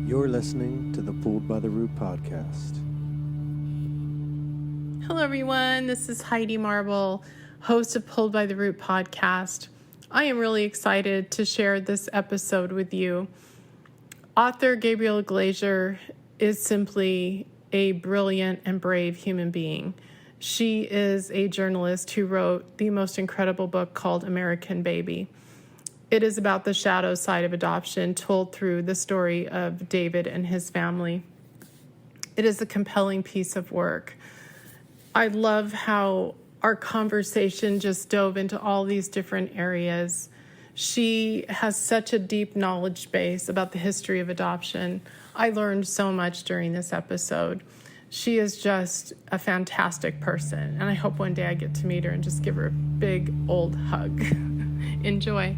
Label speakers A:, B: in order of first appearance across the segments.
A: You're listening to the Pulled by the Root podcast.
B: Hello, everyone. This is Heidi Marble, host of Pulled by the Root podcast. I am really excited to share this episode with you. Author Gabrielle Glaser is simply a brilliant and brave human being. She is a journalist who wrote the most incredible book called American Baby. It is about the shadow side of adoption told through the story of David and his family. It is a compelling piece of work. I love how our conversation just dove into all these different areas. She has such a deep knowledge base about the history of adoption. I learned so much during this episode. She is just a fantastic person, and I hope one day I get to meet her and just give her a big old hug. Enjoy.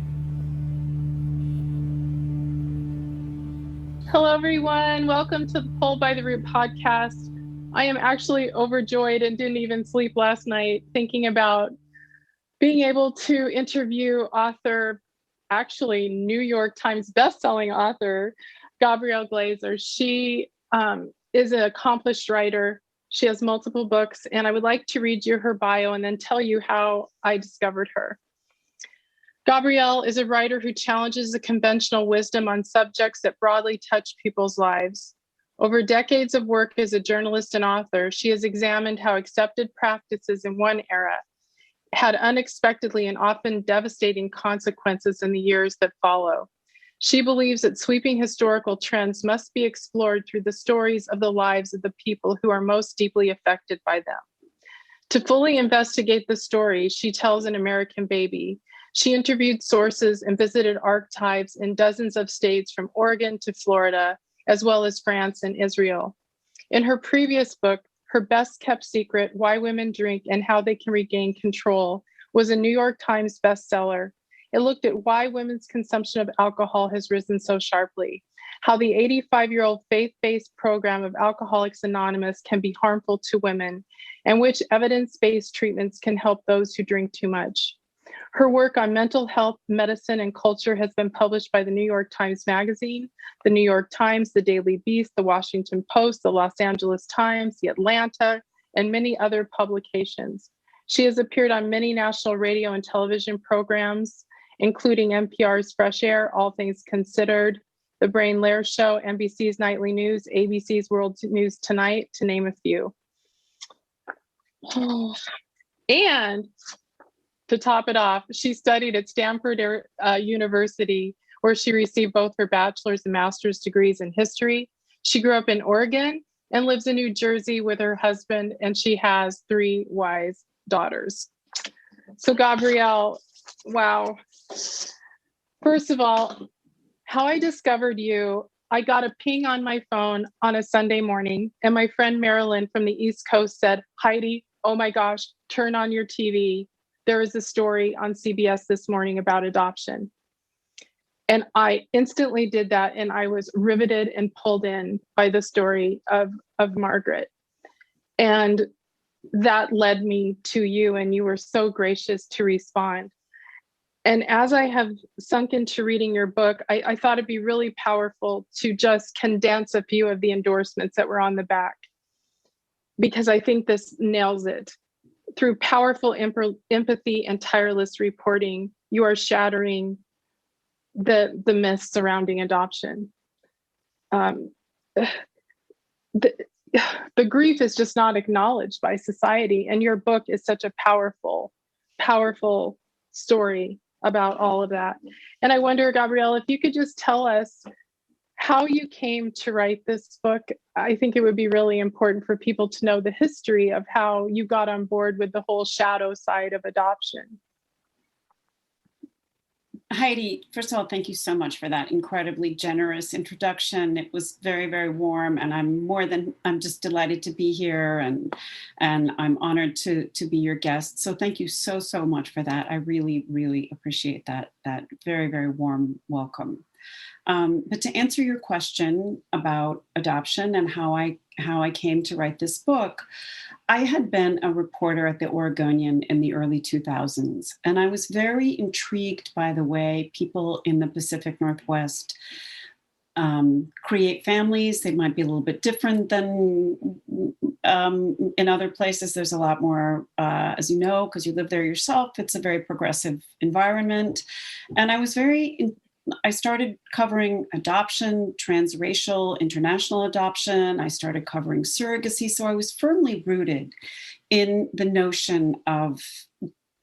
B: Hello, everyone. Welcome to the Pulled by the Root podcast. I am actually overjoyed and didn't even sleep last night thinking about being able to interview author, actually New York Times bestselling author, Gabrielle Glaser. She is an accomplished writer. She has multiple books, and I would like to read you her bio and then tell you how I discovered her. Gabrielle is a writer who challenges the conventional wisdom on subjects that broadly touch people's lives. Over decades of work as a journalist and author, she has examined how accepted practices in one era had unexpectedly and often devastating consequences in the years that follow. She believes that sweeping historical trends must be explored through the stories of the lives of the people who are most deeply affected by them. To fully investigate the story, she tells an American Baby. She interviewed sources and visited archives in dozens of states from Oregon to Florida, as well as France and Israel. In her previous book, her best-kept secret, Why Women Drink and How They Can Regain Control, was a New York Times bestseller. It looked at why women's consumption of alcohol has risen so sharply, how the 85-year-old faith-based program of Alcoholics Anonymous can be harmful to women, and which evidence-based treatments can help those who drink too much. Her work on mental health, medicine, and culture has been published by the New York Times Magazine, the New York Times, the Daily Beast, the Washington Post, the Los Angeles Times, the Atlanta, and many other publications. She has appeared on many national radio and television programs, including NPR's Fresh Air, All Things Considered, The Brain Lair Show, NBC's Nightly News, ABC's World News Tonight, to name a few. And to top it off, she studied at Stanford University, where she received both her bachelor's and master's degrees in history. She grew up in Oregon and lives in New Jersey with her husband, and she has 3 wise daughters. So Gabrielle, wow. First of all, how I discovered you, I got a ping on my phone on a Sunday morning, and my friend Marilyn from the East Coast said, Heidi, oh my gosh, turn on your TV. There is a story on CBS this morning about adoption. And I instantly did that, and I was riveted and pulled in by the story of Margaret. And that led me to you, and you were so gracious to respond. And as I have sunk into reading your book, I thought it'd be really powerful to just condense a few of the endorsements that were on the back, because I think this nails it. Through powerful empathy and tireless reporting, you are shattering the myths surrounding adoption. The grief is just not acknowledged by society, and your book is such a powerful, powerful story about all of that. And I wonder, Gabrielle, if you could just tell us how you came to write this book. I think it would be really important for people to know the history of how you got on board with the whole shadow side of adoption.
C: Heidi, first of all, thank you so much for that incredibly generous introduction. It was very, very warm, and I'm just delighted to be here, and I'm honored to be your guest. So thank you so much for that. I really, really appreciate that very, very warm welcome. But to answer your question about adoption and how I came to write this book, I had been a reporter at the Oregonian in the early 2000s, and I was very intrigued by the way people in the Pacific Northwest create families. They might be a little bit different than in other places. There's a lot more, as you know, because you live there yourself. It's a very progressive environment. And I started covering adoption, transracial, international adoption. I started covering surrogacy. So I was firmly rooted in the notion of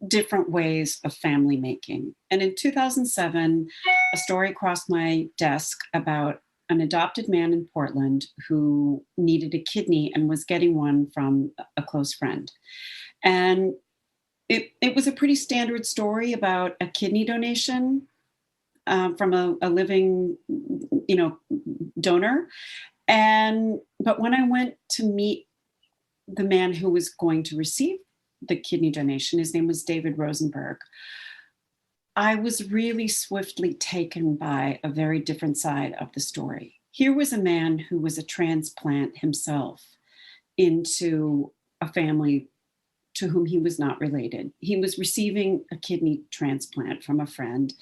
C: different ways of family making. And in 2007, a story crossed my desk about an adopted man in Portland who needed a kidney and was getting one from a close friend. And it was a pretty standard story about a kidney donation from a living, donor. But when I went to meet the man who was going to receive the kidney donation, his name was David Rosenberg, I was really swiftly taken by a very different side of the story. Here was a man who was a transplant himself into a family to whom he was not related. He was receiving a kidney transplant from a friend.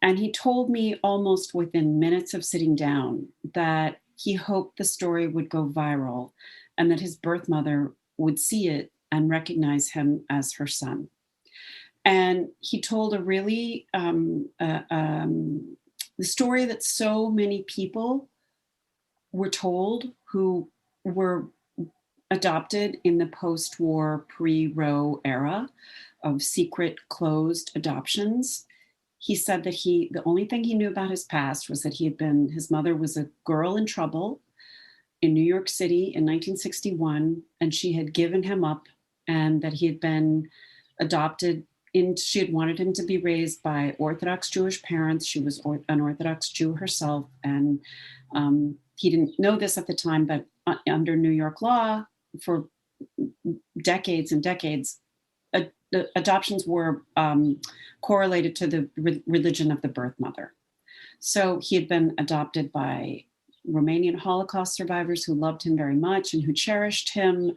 C: And he told me almost within minutes of sitting down that he hoped the story would go viral and that his birth mother would see it and recognize him as her son. And he told a really, the story that so many people were told who were adopted in the post-war pre-Roe era of secret, closed adoptions. He said that the only thing he knew about his past was that his mother was a girl in trouble in New York City in 1961, and she had given him up, and that he had been adopted she had wanted him to be raised by Orthodox Jewish parents. She was an Orthodox Jew herself, and he didn't know this at the time, but under New York law, for decades and decades, adoptions were correlated to the religion of the birth mother. So he had been adopted by Romanian Holocaust survivors who loved him very much and who cherished him,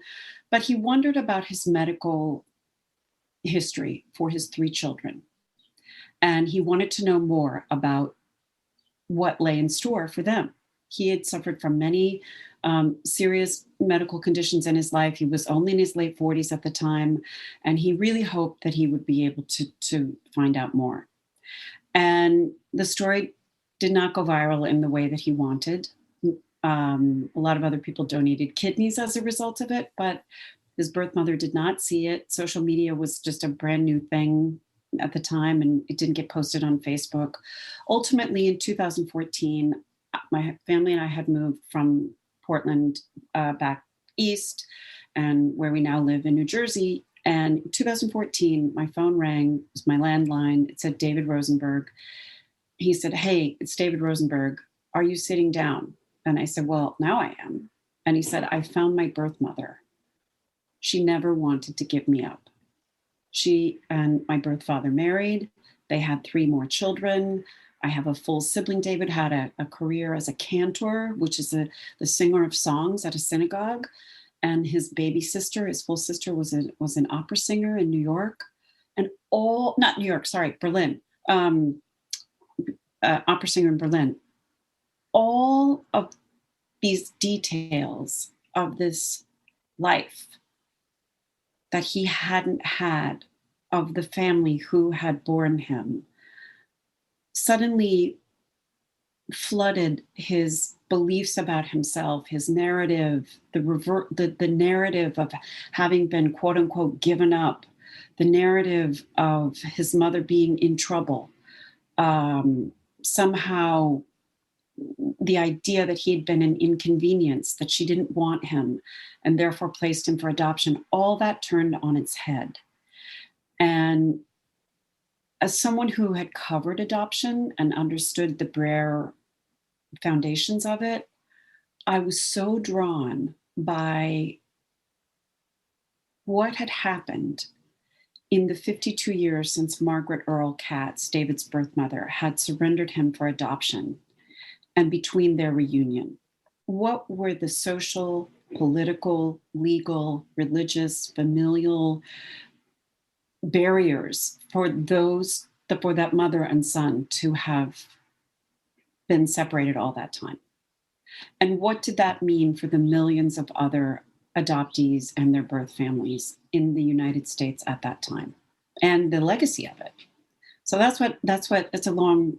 C: but he wondered about his medical history for his 3 children. And he wanted to know more about what lay in store for them. He had suffered from many serious medical conditions in his life. He was only in his late 40s at the time, and he really hoped that he would be able to find out more. And the story did not go viral in the way that he wanted. A lot of other people donated kidneys as a result of it, but his birth mother did not see it. Social media was just a brand new thing at the time, and it didn't get posted on Facebook. Ultimately, in 2014, my family and I had moved from Portland back east, and where we now live in New Jersey. And in 2014, my phone rang. It was my landline. It said David Rosenberg. He said, "Hey, it's David Rosenberg. Are you sitting down?" And I said, "Well, now I am." And he said, "I found my birth mother. She never wanted to give me up. She and my birth father married. They had 3 more children. I have a full sibling. David had a career as a cantor, which is the singer of songs at a synagogue. And his baby sister, his full sister, was an opera singer in New York. And not New York, sorry, Berlin. Opera singer in Berlin. All of these details of this life that he hadn't had, of the family who had borne him, suddenly flooded his beliefs about himself, his narrative, the narrative of having been quote unquote given up, the narrative of his mother being in trouble, somehow the idea that he had been an inconvenience, that she didn't want him and therefore placed him for adoption. All that turned on its head. And as someone who had covered adoption and understood the Brer foundations of it, I was so drawn by what had happened in the 52 years since Margaret Earl Katz, David's birth mother, had surrendered him for adoption, and between their reunion. What were the social, political, legal, religious, familial barriers for that mother and son to have been separated all that time. And what did that mean for the millions of other adoptees and their birth families in the United States at that time, and the legacy of it? So that's what it's a long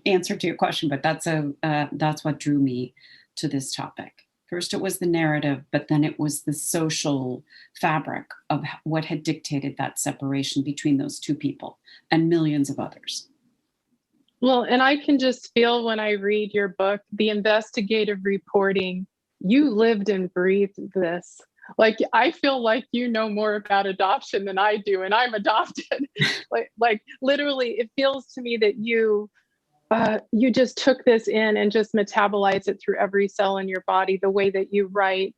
C: answer to your question, but that's what drew me to this topic. First, it was the narrative, but then it was the social fabric of what had dictated that separation between those two people and millions of others.
B: Well, and I can just feel when I read your book, the investigative reporting, you lived and breathed this. Like, I feel like you know more about adoption than I do, and I'm adopted. like literally, it feels to me that you just took this in and just metabolized it through every cell in your body, the way that you write.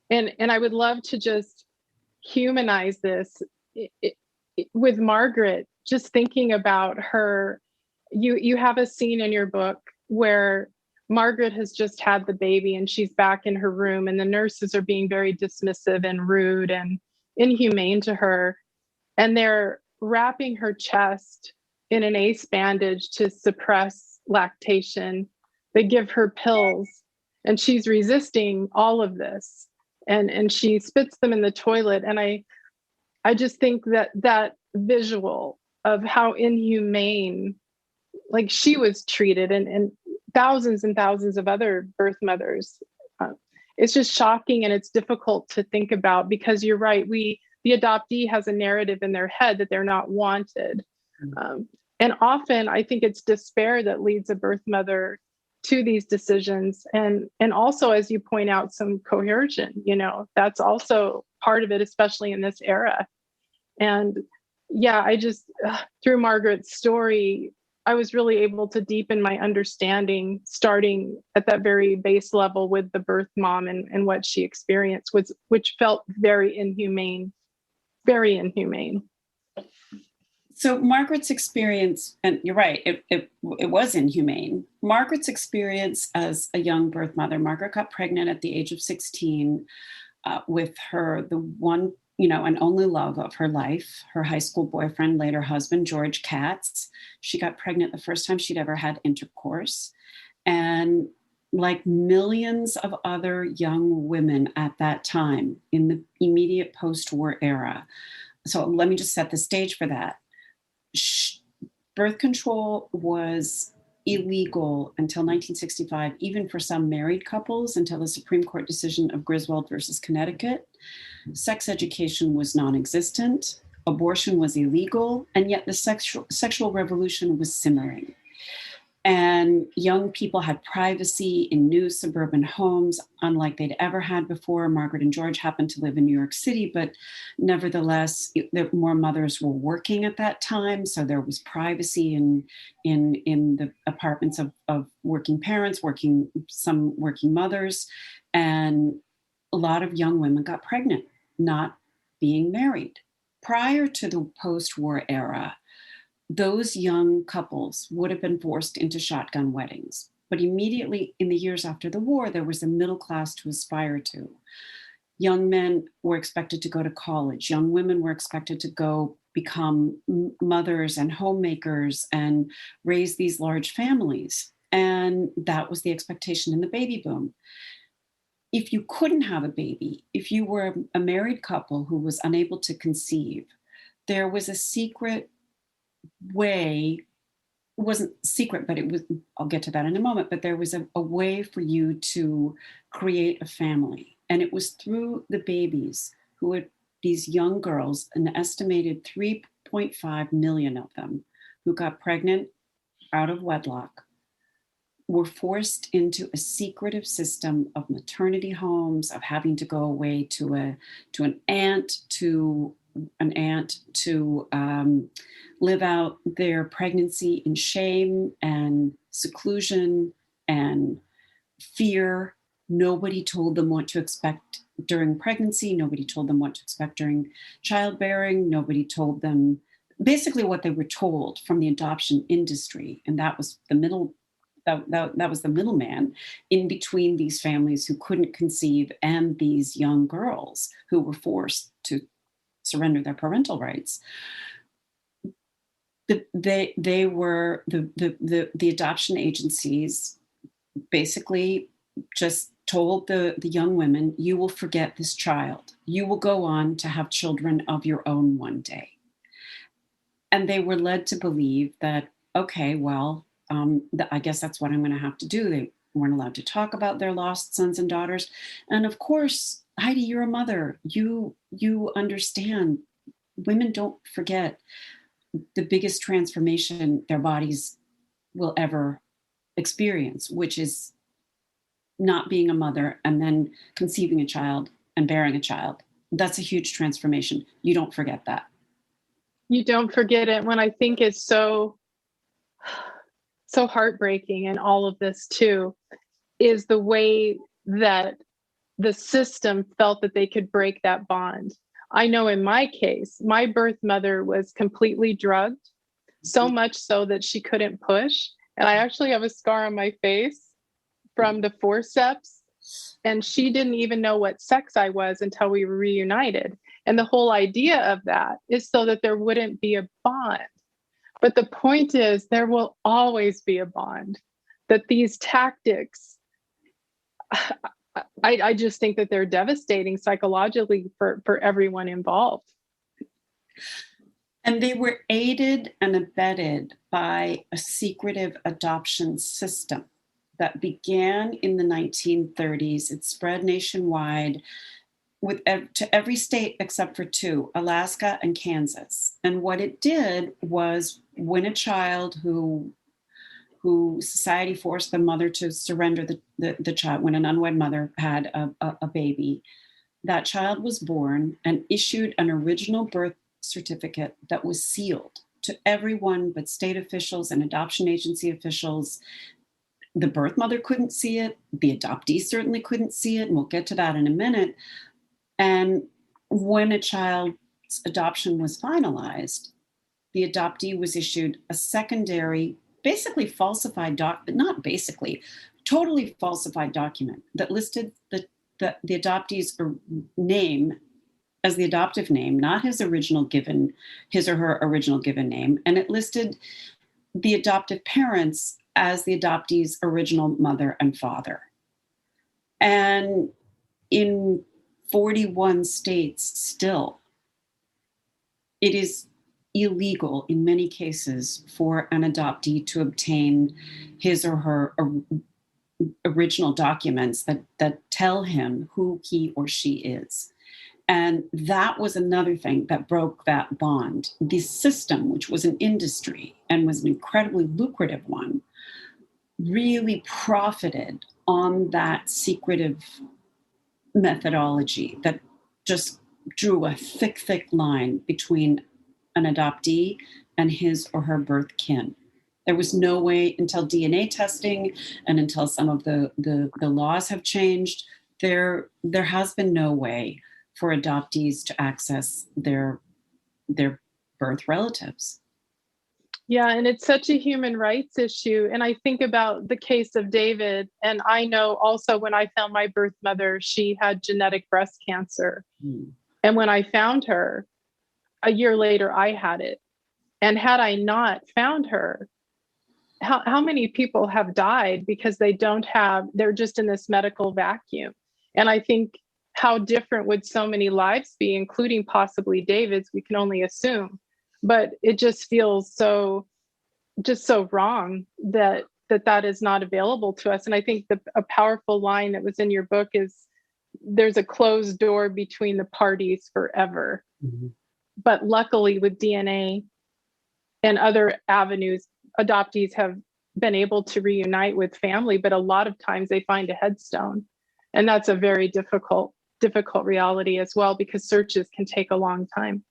B: And I would love to just humanize this with Margaret, just thinking about her. You have a scene in your book where Margaret has just had the baby and she's back in her room, and the nurses are being very dismissive and rude and inhumane to her. And they're wrapping her chest in an ACE bandage to suppress lactation. They give her pills and she's resisting all of this. And she spits them in the toilet. And I just think that visual of how inhumane, like, she was treated, and thousands and thousands of other birth mothers. It's just shocking, and it's difficult to think about, because you're right. The adoptee has a narrative in their head that they're not wanted. And often I think it's despair that leads a birth mother to these decisions. And also, as you point out, some coercion, that's also part of it, especially in this era. And yeah, I just, through Margaret's story, I was really able to deepen my understanding, starting at that very base level with the birth mom and what she experienced, which felt very inhumane, very inhumane.
C: So Margaret's experience, and you're right, it was inhumane. Margaret's experience as a young birth mother, Margaret got pregnant at the age of 16 with the one, and only love of her life, her high school boyfriend, later husband, George Katz. She got pregnant the first time she'd ever had intercourse. And like millions of other young women at that time in the immediate post-war era. So let me just set the stage for that. Birth control was illegal until 1965, even for some married couples, until the Supreme Court decision of Griswold versus Connecticut. Sex education was non-existent. Abortion was illegal, and yet the sexual revolution was simmering. And young people had privacy in new suburban homes, unlike they'd ever had before. Margaret and George happened to live in New York City, but nevertheless, more mothers were working at that time. So there was privacy in the apartments of working parents, some working mothers. And a lot of young women got pregnant, not being married. Prior to the post-war era, those young couples would have been forced into shotgun weddings. But immediately in the years after the war, there was a middle class to aspire to. Young men were expected to go to college. Young women were expected to go become mothers and homemakers and raise these large families. And that was the expectation in the baby boom. If you couldn't have a baby, if you were a married couple who was unable to conceive, there was a secret way. It wasn't secret, but it was, I'll get to that in a moment, but there was a way for you to create a family. And it was through the babies who had these young girls, an estimated 3.5 million of them, who got pregnant out of wedlock, were forced into a secretive system of maternity homes, of having to go away to an aunt to live out their pregnancy in shame and seclusion and fear. Nobody told them what to expect during pregnancy. Nobody told them what to expect during childbearing. Nobody told them basically what they were told from the adoption industry. And that was the middleman in between these families who couldn't conceive and these young girls who were forced to surrender their parental rights. The adoption agencies basically just told the young women, you will forget this child. You will go on to have children of your own one day. And they were led to believe that, okay, well, I guess that's what I'm going to have to do. They weren't allowed to talk about their lost sons and daughters. And of course, Heidi, you're a mother. You understand women don't forget the biggest transformation their bodies will ever experience, which is not being a mother and then conceiving a child and bearing a child. That's a huge transformation. You don't forget that.
B: You don't forget it. When I think it's so heartbreaking in all of this too, is the way that the system felt that they could break that bond. I know in my case, my birth mother was completely drugged, so much so that she couldn't push. And I actually have a scar on my face from the forceps. And she didn't even know what sex I was until we were reunited. And the whole idea of that is so that there wouldn't be a bond. But the point is, there will always be a bond. That these tactics, I just think that they're devastating psychologically for everyone involved.
C: And they were aided and abetted by a secretive adoption system that began in the 1930s. It spread nationwide to every state except for two, Alaska and Kansas. And what it did was, when a child who society forced the mother to surrender the child, when an unwed mother had a baby, that child was born and issued an original birth certificate that was sealed to everyone but state officials and adoption agency officials. The birth mother couldn't see it. The adoptee certainly couldn't see it. And we'll get to that in a minute. And when a child's adoption was finalized, the adoptee was issued a secondary, basically falsified totally falsified document that listed the adoptee's name as the adoptive name, not his or her original given name. And it listed the adoptive parents as the adoptee's original mother and father. And in 41 states still, it is illegal in many cases for an adoptee to obtain his or her original documents that tell him who he or she is. And that was another thing that broke that bond. The system, which was an industry and was an incredibly lucrative one, really profited on that secretive methodology that just drew a thick line between an adoptee and his or her birth kin. There was no way, until DNA testing and until some of the laws have changed, there has been no way for adoptees to access their birth relatives.
B: Yeah, and it's such a human rights issue. And I think about the case of David, and I know also when I found my birth mother, she had genetic breast cancer. And when I found her, a year later, I had it. And had I not found her, how many people have died because they're just in this medical vacuum? And I think, how different would so many lives be, including possibly David's? We can only assume. But it just feels so wrong that is not available to us. And I think a powerful line that was in your book is, there's a closed door between the parties forever. Mm-hmm. But luckily with DNA and other avenues, adoptees have been able to reunite with family, but a lot of times they find a headstone. And that's a very difficult reality as well, because searches can take a long time.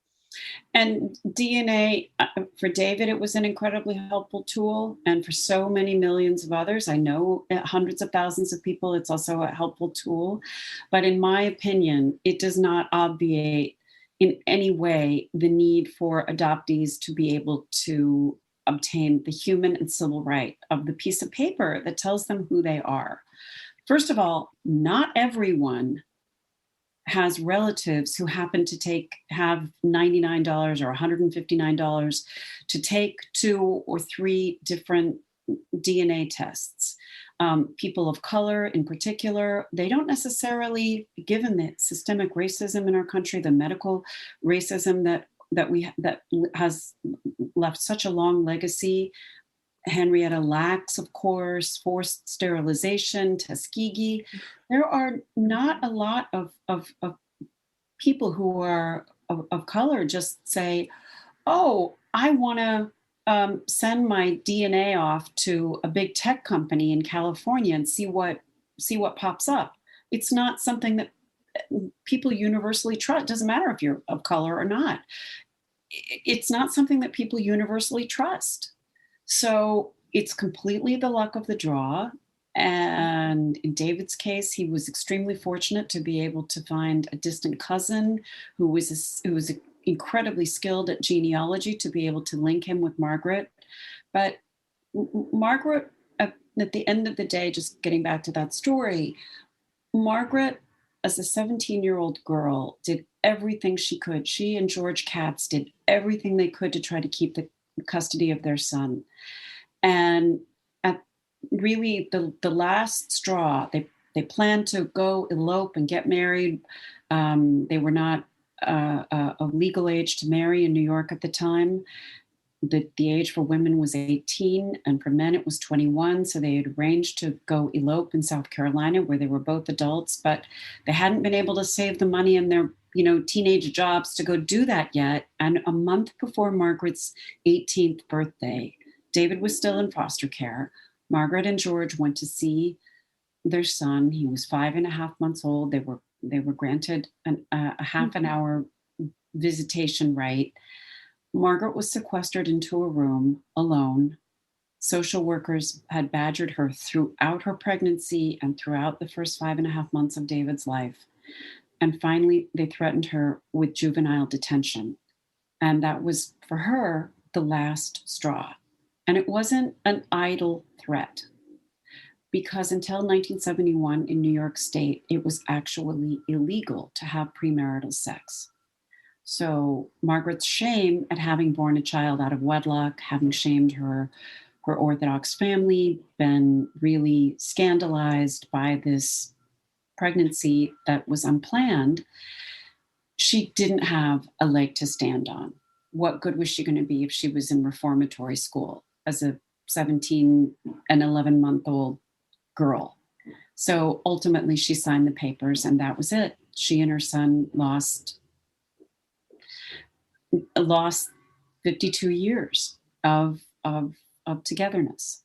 C: And DNA, for David, it was an incredibly helpful tool. And for so many millions of others, I know hundreds of thousands of people, it's also a helpful tool. But in my opinion, it does not obviate in any way the need for adoptees to be able to obtain the human and civil right of the piece of paper that tells them who they are. First of all, not everyone has relatives who happen to have $99 or $159 to take 2 or 3 different DNA tests. People of color in particular, they don't necessarily, given the systemic racism in our country, the medical racism that has left such a long legacy. Henrietta Lacks, of course, forced sterilization, Tuskegee. There are not a lot of people who are of color just say, oh, I want to send my DNA off to a big tech company in California and see what pops up. It's not something that people universally trust. It doesn't matter if you're of color or not. It's not something that people universally trust. So it's completely the luck of the draw. And in David's case, he was extremely fortunate to be able to find a distant cousin who was incredibly skilled at genealogy to be able to link him with Margaret. But Margaret, at the end of the day, just getting back to that story, Margaret, as a 17-year-old girl, did everything she could. She and George Katz did everything they could to try to keep the custody of their son. And at really the last straw, they planned to go elope and get married. They were not of legal age to marry in New York at the time. The age for women was 18, and for men it was 21. So they had arranged to go elope in South Carolina, where they were both adults, but they hadn't been able to save the money in their teenage jobs to go do that yet. And a month before Margaret's 18th birthday, David was still in foster care. Margaret and George went to see their son. He was 5.5 months old. They were granted a half an hour visitation right. Margaret was sequestered into a room alone. Social workers had badgered her throughout her pregnancy and throughout the first 5.5 months of David's life. And finally, they threatened her with juvenile detention. And that was, for her, the last straw. And it wasn't an idle threat, because until 1971 in New York State, it was actually illegal to have premarital sex. So Margaret's shame at having born a child out of wedlock, having shamed her Orthodox family, been really scandalized by this pregnancy that was unplanned, she didn't have a leg to stand on. What good was she going to be if she was in reformatory school as a 17 and 11-month-old girl? So ultimately she signed the papers, and that was it. She and her son lost 52 years of togetherness.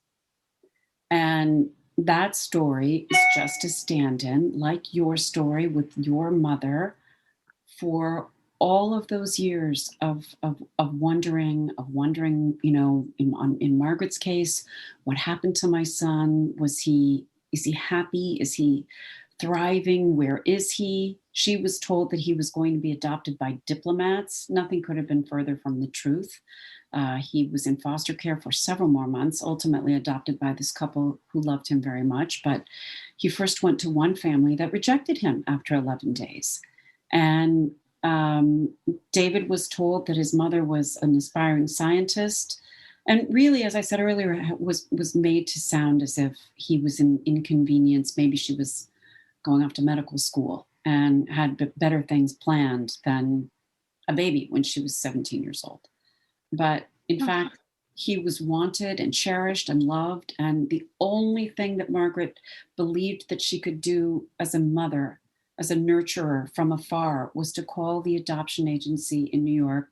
C: And that story is just a stand-in, like your story with your mother, for all of those years of wondering, in Margaret's case, what happened to my son? Is he happy? Is he thriving? Where is he? She was told that he was going to be adopted by diplomats. Nothing could have been further from the truth. He was in foster care for several more months, ultimately adopted by this couple who loved him very much. But he first went to one family that rejected him after 11 days. And David was told that his mother was an aspiring scientist. And really, as I said earlier, was made to sound as if he was an inconvenience. Maybe she was going off to medical school and had better things planned than a baby when she was 17 years old. But in fact, he was wanted and cherished and loved. And the only thing that Margaret believed that she could do as a mother, as a nurturer from afar, was to call the adoption agency in New York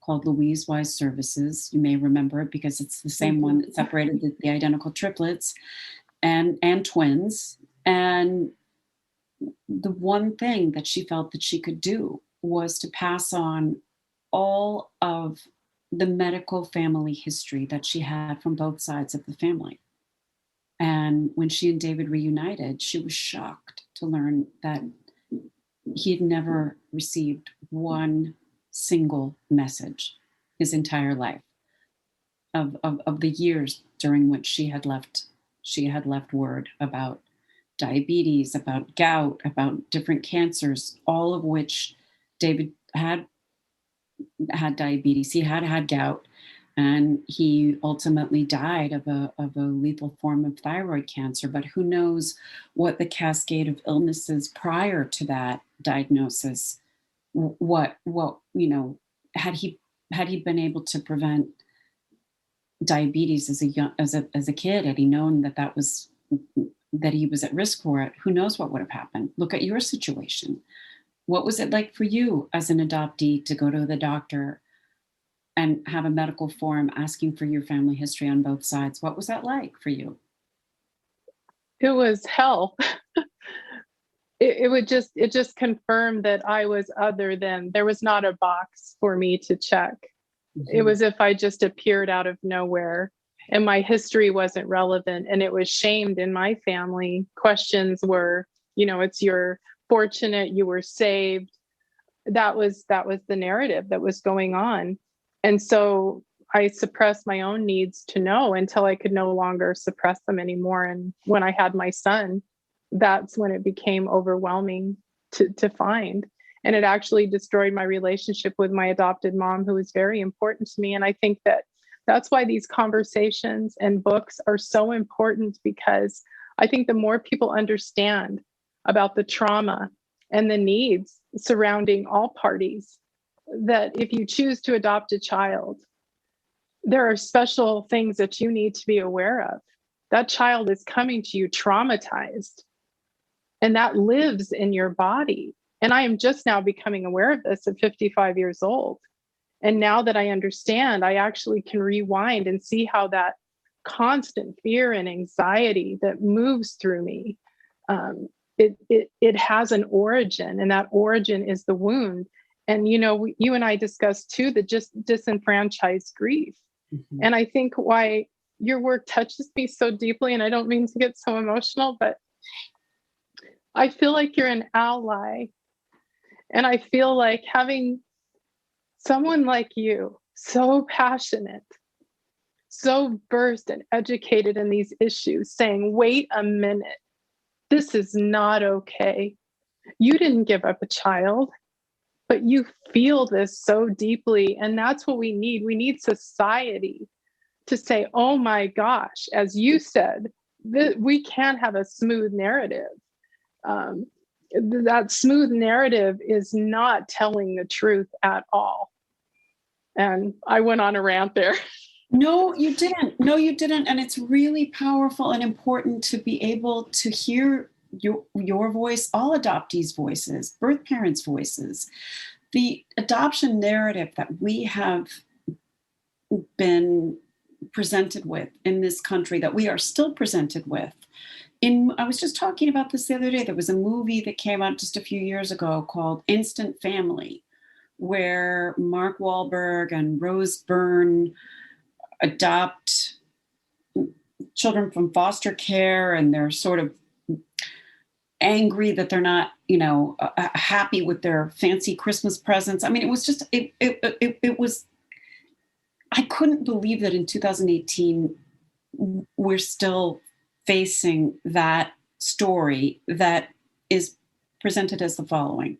C: called Louise Wise Services. You may remember it because it's the same one that separated the identical triplets and twins. And the one thing that she felt that she could do was to pass on all of the medical family history that she had from both sides of the family. And when she and David reunited, she was shocked to learn that he had never received one single message his entire life of the years during which she had left word about diabetes, about gout, about different cancers, all of which David had diabetes. He had gout. And he ultimately died of a lethal form of thyroid cancer. But who knows what the cascade of illnesses prior to that diagnosis, what had he been able to prevent diabetes as a kid, had he known that he was at risk for it, who knows what would have happened. Look at your situation. What was it like for you as an adoptee to go to the doctor and have a medical form asking for your family history on both sides? What was that like for you?
B: It was hell. It just confirmed that I was other than, there was not a box for me to check. It was if I just appeared out of nowhere and my history wasn't relevant and it was shamed in my family. Questions were, it's you're fortunate, you were saved. That was the narrative that was going on. And so I suppressed my own needs to know until I could no longer suppress them anymore. And when I had my son, that's when it became overwhelming to find. And it actually destroyed my relationship with my adopted mom, who was very important to me. And I think that's why these conversations and books are so important, because I think the more people understand about the trauma and the needs surrounding all parties, that if you choose to adopt a child, there are special things that you need to be aware of. That child is coming to you traumatized, and that lives in your body. And I am just now becoming aware of this at 55 years old. And now that I understand, I actually can rewind and see how that constant fear and anxiety that moves through me, it has an origin, and that origin is the wound. And, you and I discussed too, the just disenfranchised grief. Mm-hmm. And I think why your work touches me so deeply, and I don't mean to get so emotional, but I feel like you're an ally. And I feel like having someone like you, so passionate, so versed and educated in these issues, saying, wait a minute, this is not okay. You didn't give up a child, but you feel this so deeply. And that's what we need. We need society to say, oh my gosh, as you said, we can't have a smooth narrative. That smooth narrative is not telling the truth at all. And I went on a rant there.
C: No, you didn't. And it's really powerful and important to be able to hear your voice, all adoptees' voices, birth parents' voices. The adoption narrative that we have been presented with in this country, that we are still presented with. I was just talking about this the other day. There was a movie that came out just a few years ago called Instant Family, where Mark Wahlberg and Rose Byrne adopt children from foster care, and they're sort of angry that they're not, happy with their fancy Christmas presents. I mean, it was just, it was, I couldn't believe that in 2018, we're still facing that story that is presented as the following.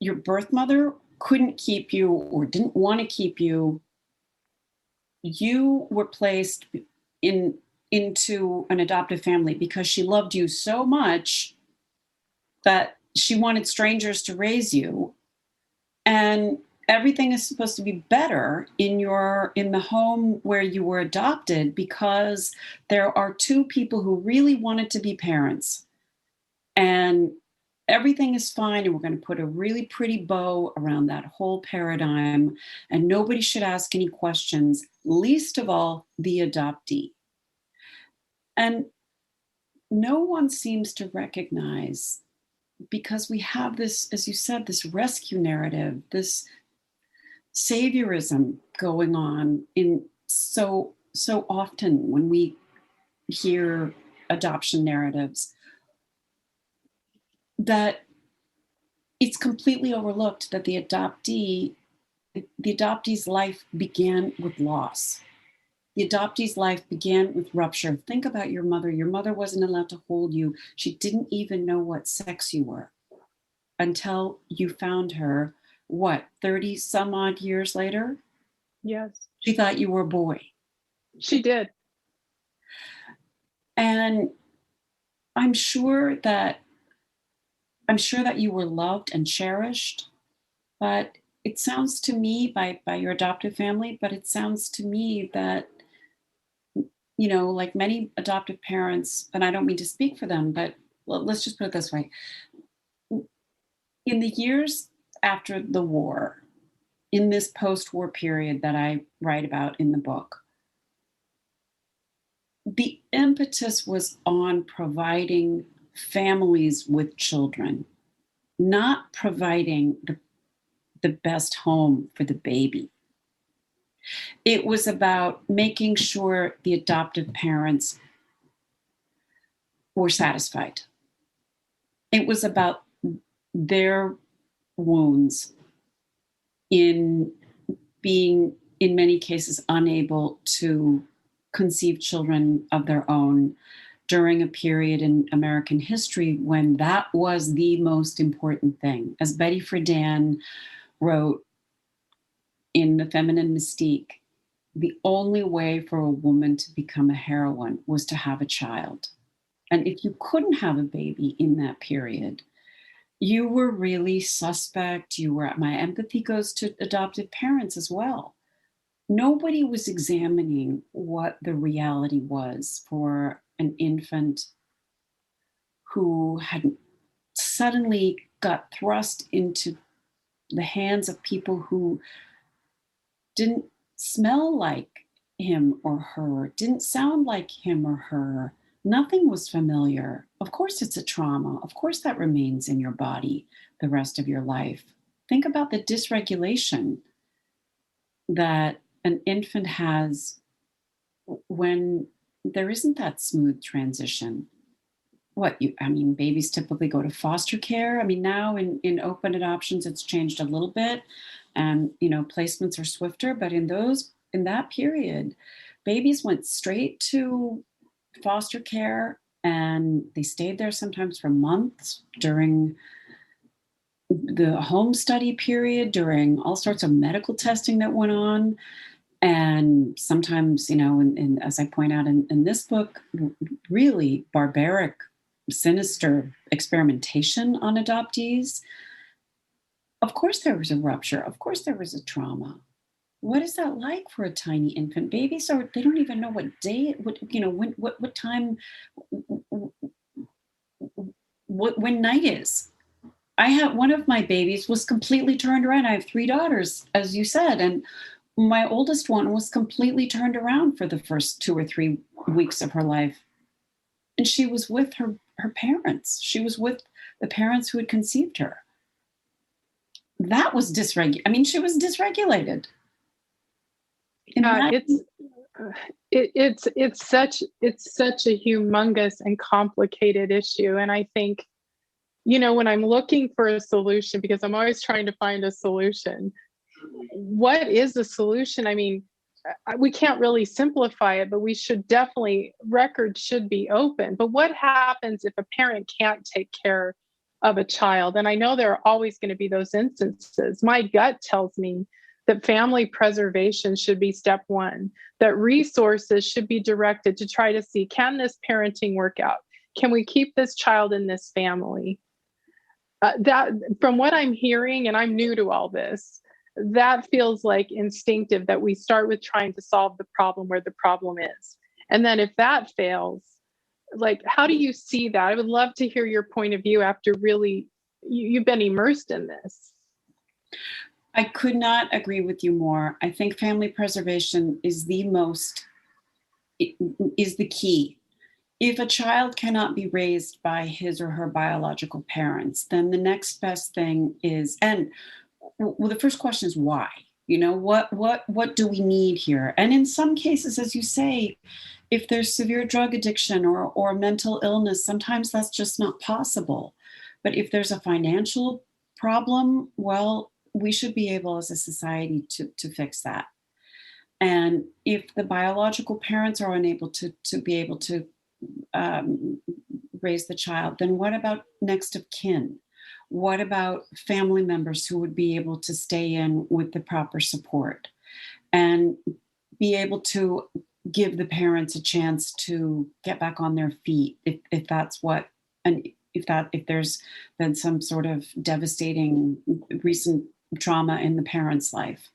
C: Your birth mother couldn't keep you or didn't want to keep you. You were placed into an adoptive family because she loved you so much that she wanted strangers to raise you. And everything is supposed to be better in the home where you were adopted, because there are two people who really wanted to be parents, and everything is fine. And we're going to put a really pretty bow around that whole paradigm. And nobody should ask any questions, least of all the adoptee. And no one seems to recognize, because we have this, as you said, this rescue narrative, this saviorism going on in so often when we hear adoption narratives, that it's completely overlooked that the adoptee's life began with loss. The adoptee's life began with rupture. Think about your mother. Your mother wasn't allowed to hold you. She didn't even know what sex you were until you found her, 30 some odd years later?
B: Yes.
C: She thought you were a boy.
B: She did.
C: And I'm sure that you were loved and cherished, but it sounds to me by your adoptive family, but it sounds to me that, like many adoptive parents, and I don't mean to speak for them, but let's just put it this way. In the years after the war, in this post-war period that I write about in the book, the impetus was on providing families with children, not providing the best home for the baby. It was about making sure the adoptive parents were satisfied. It was about their wounds in being, in many cases, unable to conceive children of their own during a period in American history when that was the most important thing. As Betty Friedan wrote in The Feminine Mystique, the only way for a woman to become a heroine was to have a child. And if you couldn't have a baby in that period, you were really suspect. My empathy goes to adoptive parents as well. Nobody was examining what the reality was for an infant who had suddenly got thrust into the hands of people who didn't smell like him or her, didn't sound like him or her. Nothing was familiar. Of course, it's a trauma. Of course, that remains in your body the rest of your life. Think about the dysregulation that an infant has when there isn't that smooth transition. Babies typically go to foster care. Now in open adoptions, it's changed a little bit and, placements are swifter, but in that period, babies went straight to foster care and they stayed there sometimes for months during the home study period, during all sorts of medical testing that went on. And sometimes, and as I point out in this book, really barbaric, sinister experimentation on adoptees. Of course there was a rupture. Of course there was a trauma. What is that like for a tiny infant? Babies they don't even know what day, what time, when night is. One of my babies was completely turned around. I have 3 daughters, as you said, and my oldest one was completely turned around for the first 2 or 3 weeks of her life. And she was with her parents. She was with the parents who had conceived her. That was dysregulated. She was dysregulated.
B: It's such a humongous and complicated issue. And I think, when I'm looking for a solution, because I'm always trying to find a solution, what is the solution? We can't really simplify it, but we should definitely, records should be open. But what happens if a parent can't take care of a child? And I know there are always going to be those instances. My gut tells me that family preservation should be step one, that resources should be directed to try to see, can this parenting work out? Can we keep this child in this family? That, from what I'm hearing, and I'm new to all this, that feels like instinctive, that we start with trying to solve the problem where the problem is. And then if that fails, how do you see that? I would love to hear your point of view after really, you've been immersed in this.
C: I could not agree with you more. I think family preservation is the key. If a child cannot be raised by his or her biological parents, then the next best thing is, the first question is why? What do we need here? And in some cases, as you say, if there's severe drug addiction or mental illness, sometimes that's just not possible. But if there's a financial problem, well, we should be able as a society to fix that. And if the biological parents are unable to be able to raise the child, then what about next of kin? What about family members who would be able to stay in with the proper support? And be able to give the parents a chance to get back on their feet if that's what, and if there's been some sort of devastating recent trauma in the parent's life.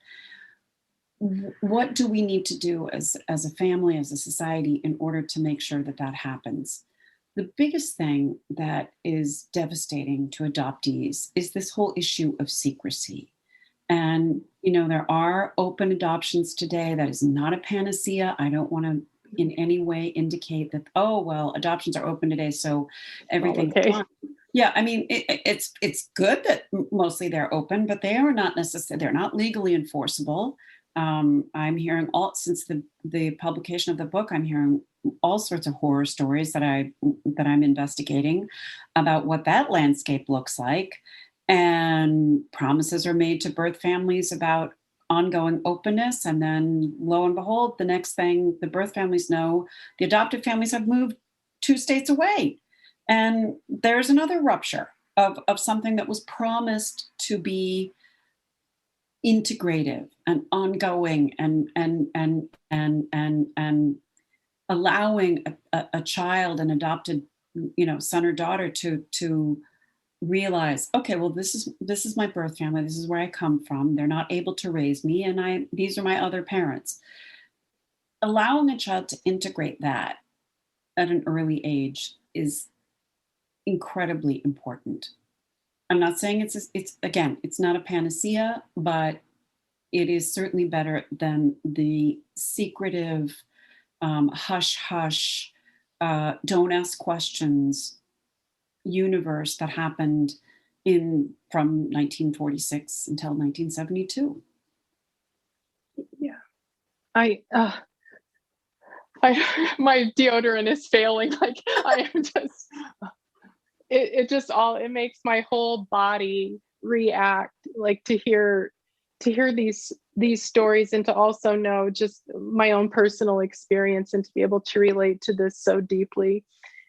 C: What do we need to do as a family, as a society, in order to make sure that that happens? The biggest thing that is devastating to adoptees is this whole issue of secrecy. And, there are open adoptions today. That is not a panacea. I don't want to in any way indicate that, oh, well, adoptions are open today, so everything's fine. Yeah, I mean, it's good that mostly they're open, but they are not necessarily, they're not legally enforceable. I'm hearing since the publication of the book, I'm hearing all sorts of horror stories that I'm investigating about what that landscape looks like. And promises are made to birth families about ongoing openness. And then lo and behold, the next thing the birth families know, the adoptive families have moved 2 states away. And there's another rupture of something that was promised to be integrative and ongoing and allowing a child, an adopted, son or daughter to realize, okay, well, this is my birth family. This is where I come from. They're not able to raise me, and these are my other parents. Allowing a child to integrate that at an early age is incredibly important. I'm not saying it's not a panacea, but it is certainly better than the secretive, hush hush, don't ask questions universe that happened from 1946 until 1972.
B: Yeah, my deodorant is failing. Like I am just, it makes my whole body react. Like to hear these stories, and to also know just my own personal experience, and to be able to relate to this so deeply.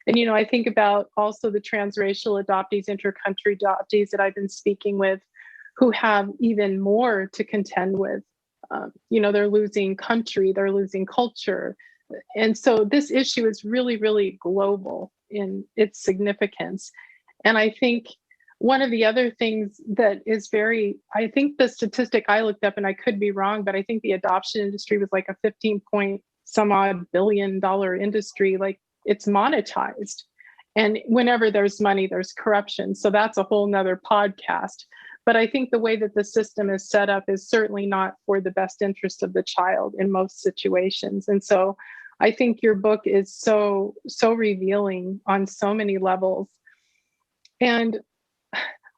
B: And, I think about also the transracial adoptees, intercountry adoptees that I've been speaking with, who have even more to contend with. They're losing country, they're losing culture. And so this issue is really, really global in its significance. And I think one of the other things that is I think the statistic I looked up, and I could be wrong, but I think the adoption industry was like a 15 point some odd $1 billion industry. Like, it's monetized. And whenever there's money, there's corruption. So that's a whole nother podcast. But I think the way that the system is set up is certainly not for the best interest of the child in most situations. And so I think your book is so revealing on so many levels. And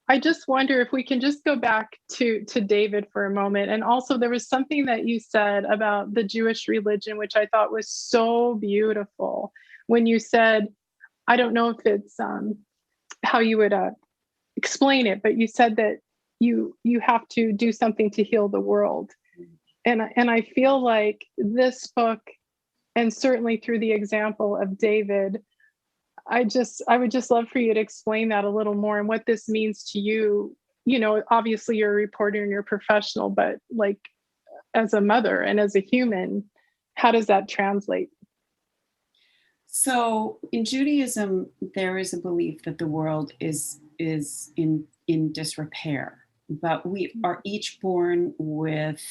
B: I just wonder if we can just go back to David for a moment. And also, there was something that you said about the Jewish religion, which I thought was so beautiful. When you said, I don't know if it's how you would explain it, but you said that you have to do something to heal the world. And I feel like this book, and certainly through the example of David, I would just love for you to explain that a little more, and what this means to you. Obviously you're a reporter and you're a professional, but like as a mother and as a human, how does that translate?
C: So in Judaism, there is a belief that the world is in disrepair, but we are each born with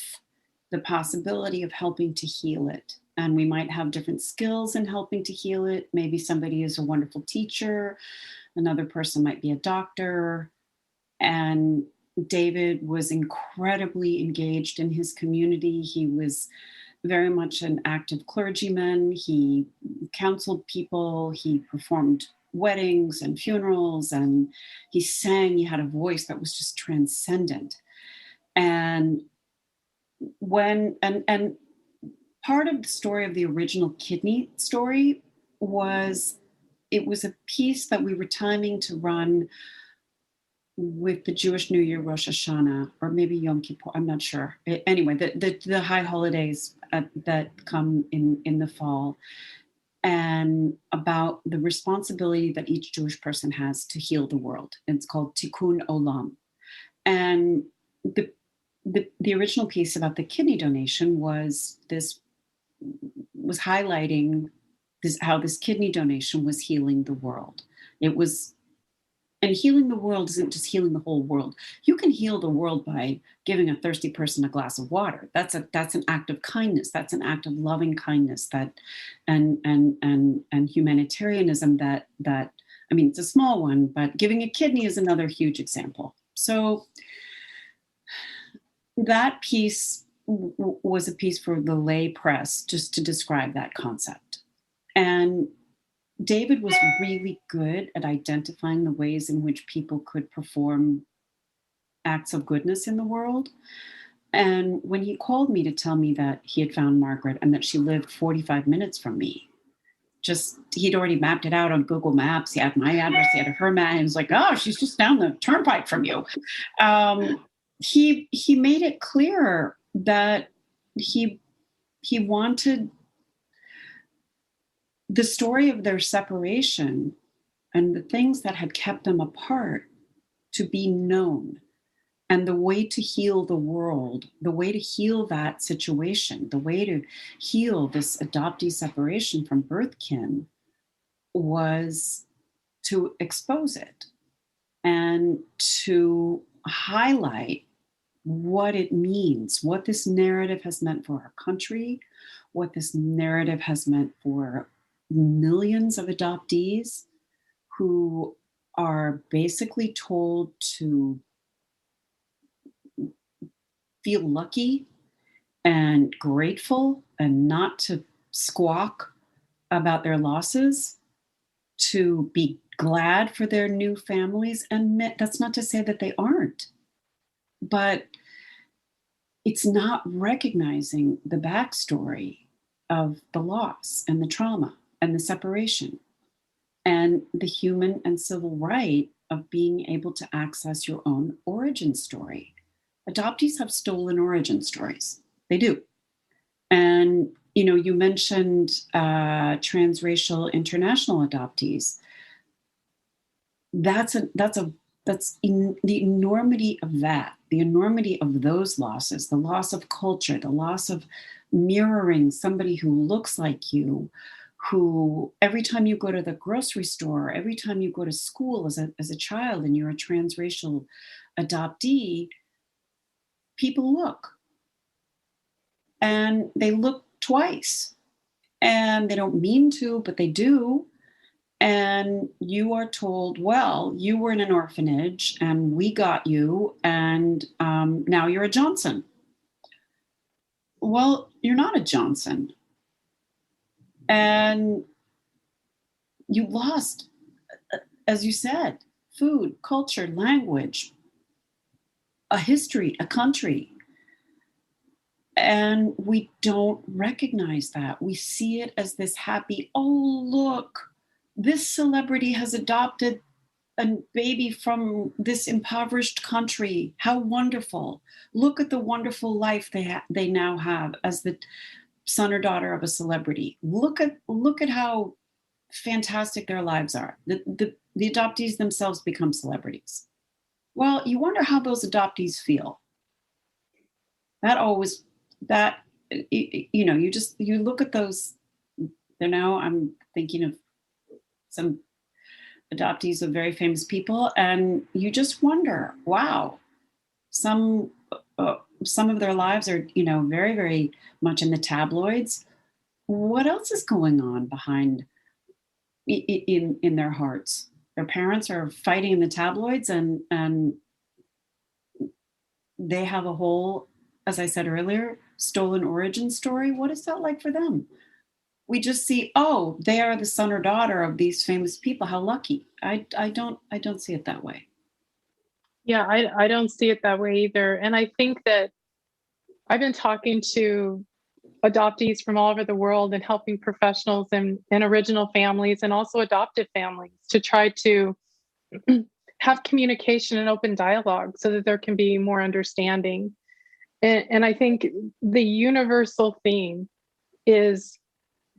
C: the possibility of helping to heal it. And we might have different skills in helping to heal it. Maybe somebody is a wonderful teacher. Another person might be a doctor. And David was incredibly engaged in his community. He was very much an active clergyman. He counseled people. He performed weddings and funerals, and he sang. He had a voice that was just transcendent. And part of the story of the original kidney story was, it was a piece that we were timing to run with the Jewish New Year, Rosh Hashanah, or maybe Yom Kippur, I'm not sure. Anyway, the high holidays that come in the fall, and about the responsibility that each Jewish person has to heal the world. And it's called Tikkun Olam. And the original piece about the kidney donation was this was highlighting how this kidney donation was healing the world. And healing the world isn't just healing the whole world. You can heal the world by giving a thirsty person a glass of water. That's an act of kindness. That's an act of loving kindness and humanitarianism that I mean, it's a small one, but giving a kidney is another huge example. So that piece was a piece for the lay press just to describe that concept. And David was really good at identifying the ways in which people could perform acts of goodness in the world. And when he called me to tell me that he had found Margaret and that she lived 45 minutes from me, he'd already mapped it out on Google Maps. He had my address, he had her map, and he was like, oh, she's just down the turnpike from you. He made it clear that he wanted the story of their separation and the things that had kept them apart to be known. And the way to heal the world, the way to heal that situation, the way to heal this adoptee separation from birth kin was to expose it and to highlight what it means, what this narrative has meant for our country, what this narrative has meant for millions of adoptees who are basically told to feel lucky and grateful and not to squawk about their losses, to be glad for their new families. And that's not to say that they aren't, but it's not recognizing the backstory of the loss and the trauma and the separation and the human and civil right of being able to access your own origin story. Adoptees have stolen origin stories. They do. And, you mentioned transracial international adoptees. The enormity of that, the enormity of those losses, the loss of culture, the loss of mirroring somebody who looks like you, who every time you go to the grocery store, every time you go to school as a child and you're a transracial adoptee, people look. And they look twice. And they don't mean to, but they do. And you are told, well, you were in an orphanage and we got you, and now you're a Johnson. Well, you're not a Johnson. And you lost, as you said, food, culture, language, a history, a country. And we don't recognize that. We see it as this happy, oh, look, this celebrity has adopted a baby from this impoverished country. How wonderful. Look at the wonderful life they now have as the son or daughter of a celebrity. Look at how fantastic their lives are. The adoptees themselves become celebrities. Well, you wonder how those adoptees feel. You look at those. I'm thinking of some adoptees of very famous people, and you just wonder, wow, some of their lives are, very, very much in the tabloids. What else is going on behind in their hearts? Their parents are fighting in the tabloids, and they have a whole, as I said earlier, stolen origin story. What is that like for them? We just see, oh, they are the son or daughter of these famous people. How lucky. I don't see it that way.
B: Yeah, I don't see it that way either. And I think that I've been talking to adoptees from all over the world and helping professionals and original families and also adopted families to try to have communication and open dialogue so that there can be more understanding. And I think the universal theme is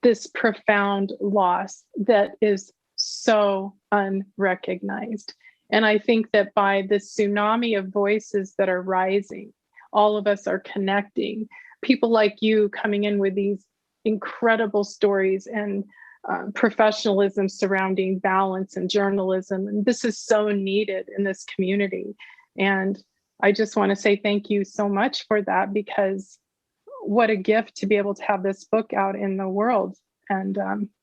B: this profound loss that is so unrecognized. And I think that by the tsunami of voices that are rising, all of us are connecting. People like you coming in with these, incredible stories and professionalism surrounding balance and journalism. And this is so needed in this community. And I just want to say thank you so much for that, because what a gift to be able to have this book out in the world. And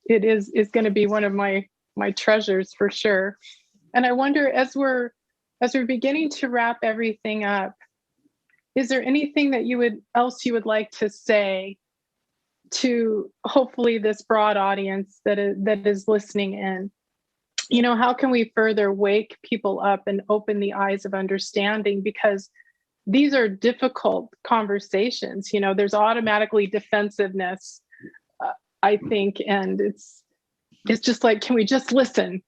B: it is going to be one of my treasures for sure. And I wonder, as we're beginning to wrap everything up, is there anything that you would like to say to hopefully this broad audience that is listening in? You know, how can we further wake people up and open the eyes of understanding? Because these are difficult conversations. You know, there's automatically defensiveness, I think, and it's just like, can we just listen?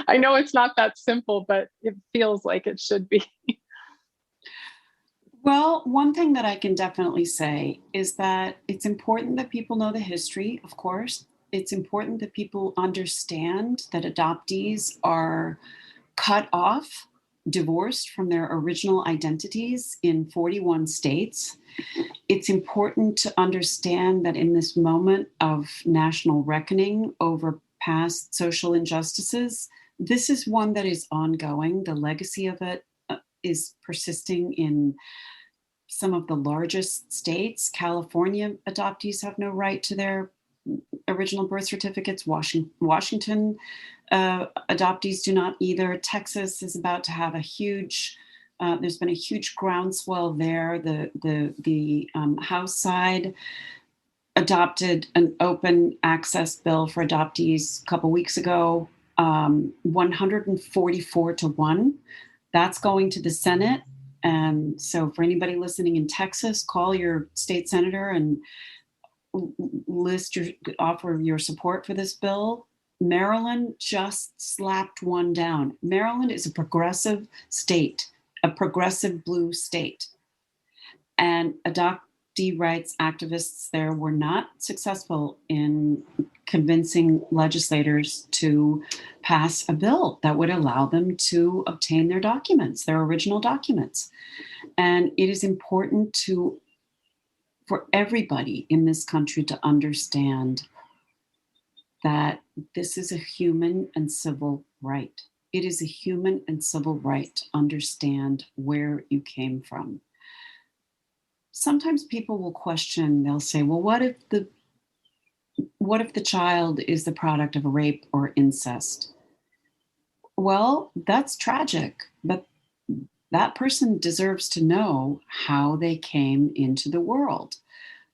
B: I know it's not that simple, but it feels like it should be.
C: Well, one thing that I can definitely say is that it's important that people know the history, of course. It's important that people understand that adoptees are cut off, divorced from their original identities in 41 states. It's important to understand that in this moment of national reckoning over past social injustices, this is one that is ongoing. The legacy of it is persisting in some of the largest states. California adoptees have no right to their original birth certificates. Washington adoptees do not either. Texas is about to have a huge, there's been a huge groundswell there. The House side adopted an open access bill for adoptees a couple weeks ago, 144-1. That's going to the Senate. And so for anybody listening in Texas, call your state senator and offer your support for this bill. Maryland just slapped one down. Maryland is a progressive state, a progressive blue state. And adoptee rights activists there were not successful in convincing legislators to pass a bill that would allow them to obtain their documents, their original documents. And it is important for everybody in this country to understand that this is a human and civil right. It is a human and civil right to understand where you came from. Sometimes people will question, they'll say, well, what if the child is the product of a rape or incest? Well, that's tragic, but that person deserves to know how they came into the world.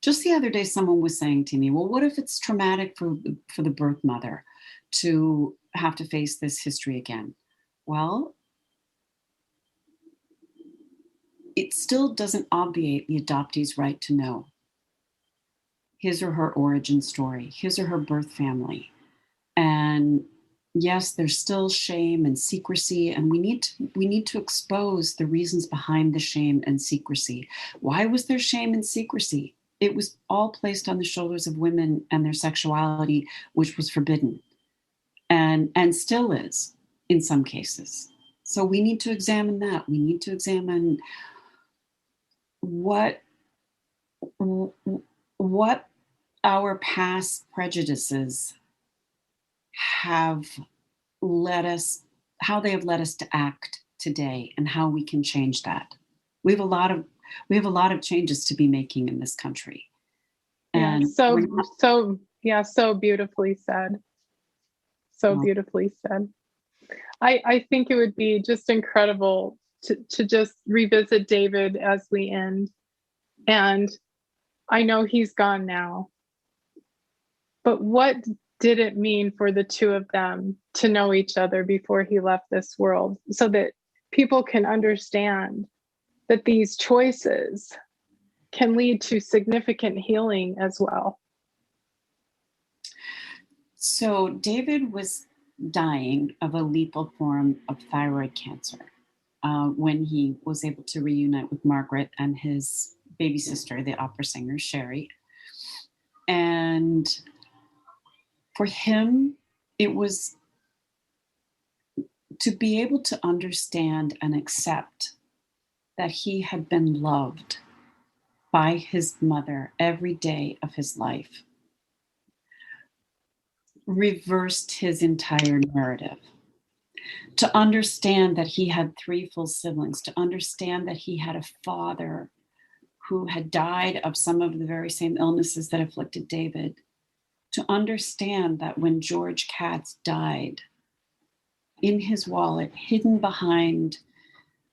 C: Just the other day, someone was saying to me, well, what if it's traumatic for the birth mother to have to face this history again? Well, it still doesn't obviate the adoptee's right to know his or her origin story, his or her birth family. And yes, there's still shame and secrecy, and we need to expose the reasons behind the shame and secrecy. Why was there shame and secrecy? It was all placed on the shoulders of women and their sexuality, which was forbidden, and still is in some cases. So we need to examine that. We need to examine what our past prejudices have led us, how they have led us to act today, and how we can change that. We have a lot of changes to be making in this country. And
B: so beautifully said. So beautifully said. I think it would be just incredible to just revisit David as we end. And I know he's gone now, but what did it mean for the two of them to know each other before he left this world, so that people can understand that these choices can lead to significant healing as well?
C: So David was dying of a lethal form of thyroid cancer when he was able to reunite with Margaret and his baby sister, the opera singer, Sherry. And for him, it was to be able to understand and accept that he had been loved by his mother every day of his life reversed his entire narrative. To understand that he had 3 full siblings, to understand that he had a father who had died of some of the very same illnesses that afflicted David, to understand that when George Katz died, in his wallet, hidden behind,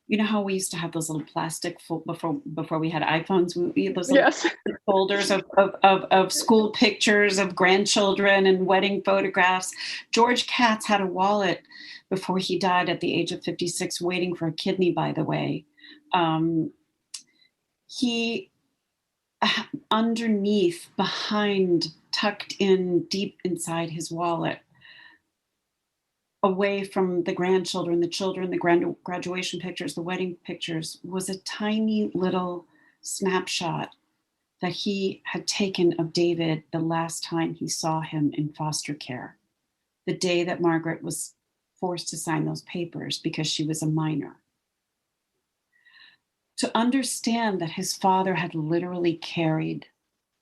C: you know how we used to have those little plastic before we had iPhones, we had those little
B: Yes.
C: folders of school pictures of grandchildren and wedding photographs. George Katz had a wallet before he died at the age of 56, waiting for a kidney, by the way. He, underneath, behind, tucked in deep inside his wallet, away from the grandchildren, the children, the graduation pictures, the wedding pictures, was a tiny little snapshot that he had taken of David the last time he saw him in foster care, the day that Margaret was forced to sign those papers because she was a minor. To understand that his father had literally carried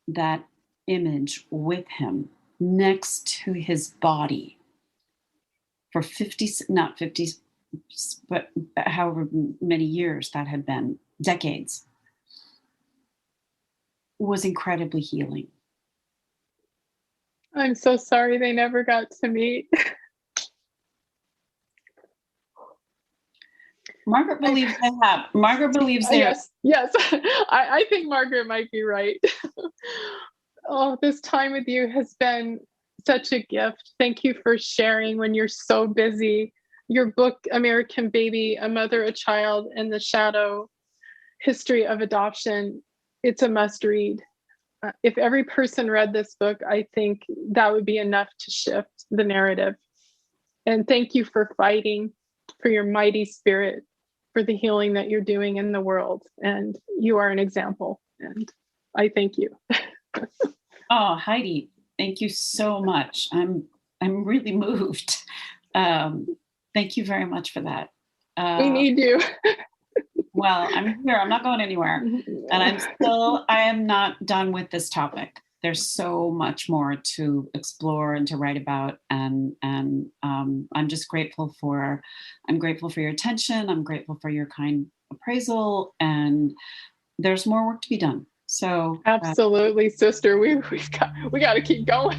C: that image with him next to his body for 50, not 50, but however many years that had been, decades, was incredibly healing.
B: I'm so sorry they never got to meet.
C: Margaret believes they have. Margaret believes they
B: Yes. I think Margaret might be right. Oh, this time with you has been such a gift. Thank you for sharing when you're so busy. Your book, American Baby, A Mother, a Child, and the Shadow History of Adoption, it's a must read. If every person read this book, I think that would be enough to shift the narrative. And thank you for fighting, for your mighty spirit, for the healing that you're doing in the world. And you are an example. And I thank you.
C: Oh, Heidi, thank you so much. I'm really moved. Thank you very much for that.
B: We need you.
C: Well, I'm here. I'm not going anywhere. And I am not done with this topic. There's so much more to explore and to write about. And I'm just grateful for your attention. I'm grateful for your kind appraisal. And there's more work to be done. So
B: Absolutely, sister. We got to keep going.